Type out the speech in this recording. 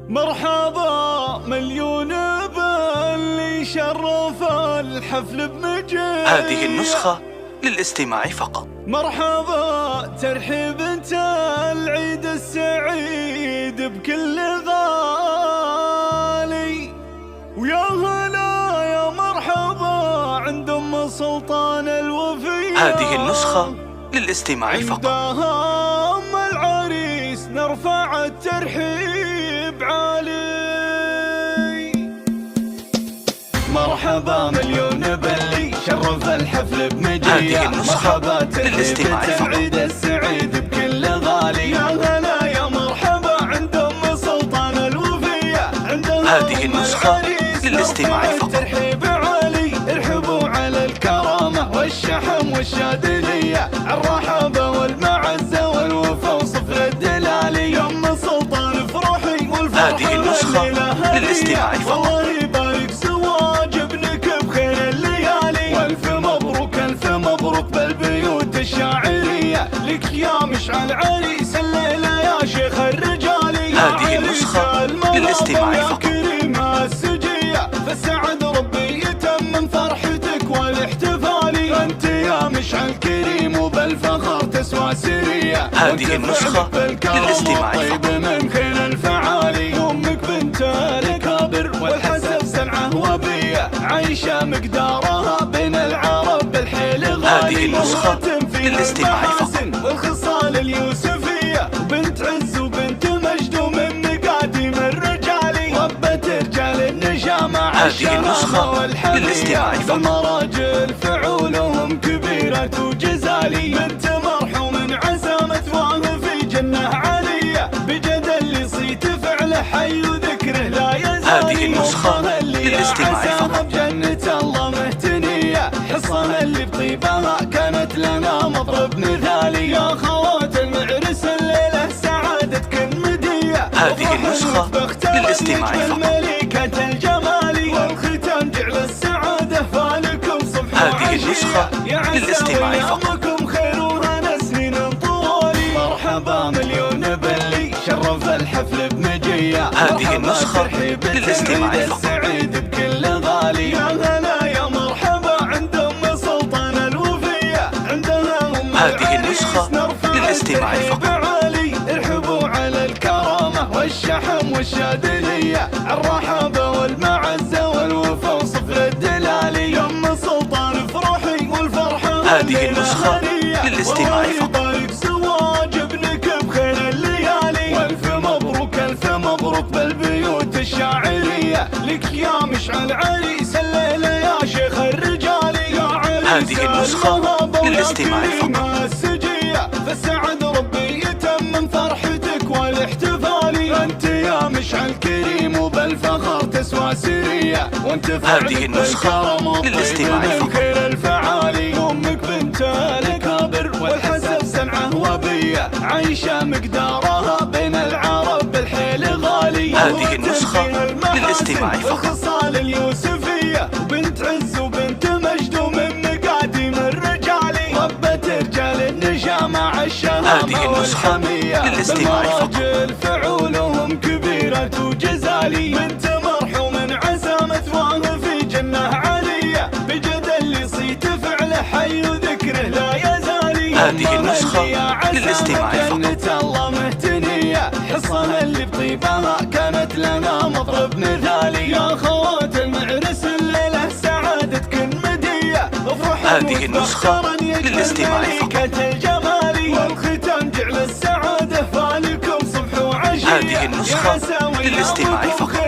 مرحبا مليون باللي شرف الحفل بمجيء. هذه النسخة للاستماع فقط. مرحبا ترحيب انت العيد السعيد بكل غالي، ويا هلا يا مرحبا عند ام سلطان الوفية. هذه النسخة للاستماع فقط. عندها ام العريس نرفع الترحيب عالي. مرحبا مليون باللي شرف الحفل بمجيء. هذه النسخة للاستماع فقط. العيد السعيد بكل غالي، يا هلا يا مرحبا عند ام سلطان الوفية. هذه النسخة للاستماع فقط. ترحيب عالي، ارحبوا على الكرامة والشحم والشادلية، الرحابة والمعزة والوفا وصفر الدلالي. يا ام سلطان افرحي والفرحة هذه النسخة للاستماع فقط. الله يبارك زواج ابنك بخير الليالي، والف مبروك الف مبروك بالبيوت الشاعرية، لك يا مشعل عريس الليلة يا شيخ الرجالي. هذه النسخة للاستماع فقط. كريمة السجية فالسعد ربي يتمم فرحتك والاحتفالي، انت يا مشعل كريم وبالفخر تسوى سرية. هذه النسخة للاستماع فقط. من خير الفعالي، امك بنت الكابر والحسب سنعه وبية، عايشة مقدارها بين العرب بالحيل غالي. هذه النسخة للاستماع فقط. والخصال اليوسفية بنت عز وبنت مجد ومن مقاديم الرجالي، ربة رجال النجامة. هذه النسخة للاستماع فقط. المراجل فعولهم كبيرة وجزالي، بنت مرحوم عزامة واه في جنة عالية، بجد اللي صيت فعل حي وذكره لا يزال. هذه النسخة للاستماع فقط. بجنة الله مهتنية، حصان اللي بطيبها كانت لنا مطرب مثالي، يا خوات المعرس الليلة سعادتك مدية. هذه النسخة للاستماع فقط. ملكة الجمال والختام جعل السعادة فالكم صبح. هذه النسخة للاستماع فقط. خير وهنا سنين طوالي. مرحبا مليون باللي شرف الحفل بمجية. هذه النسخة للاستماع فقط. السعيد بكل غالي، يا هلا يا مرحبا عند ام سلطان الوفية. عندها ام هذه النسخة للاستماع فقط. ارحبوا على الكرامة والشحم والشادلية، الرحابة والمعزة والوفا وصفر الدلالي. يا ام سلطان افرحي والفرحة هذه النسخة للاستماع فقط. يبارك زواج ابنك بخير الليالي، والف مبروك الف مبروك بالبيوت الشاعرية، لك يا مشعل عريس الليلة يا شيخ الرجالي. يا عريس هذه النسخة للاستماع فقط. السجية فالسعد ربي يتمم فرحتك والاحتفالي، انت يا مشعل كريم وبالفخر تسوى سرية، وانت هذه النسخة للاستماع فقط. خير الفعالي، امك بنت الكابر والحسب سنعه وبية، عايشة مقدارها بين العرب بالحيل غالي. هذه النسخة للاستماع فقط. والخصال اليوسفية بنت عز وبنت مجد ومن مقاديم الرجالي، ربة رجال النجامة عالشهامة. هذه النسخة للاستماع فقط. فعولهم كبيرة وجزالي، بنت مرحوم عزامة واه في جنة عالية، بجد اللي صيت فعل حي وذكره لا يزالي. هذه النسخة للاستماع فقط. جنة الله مهتنية، حصان اللي بطيبها كانت لنا مطرب مثالي، يا خوات المعرس الليلة سعادتك مدية. هذه النسخة للاستماع فقط. الجمالي والختام جعل السعادة فالكم صبح وعشية. هذه النسخة للاستماع فقط.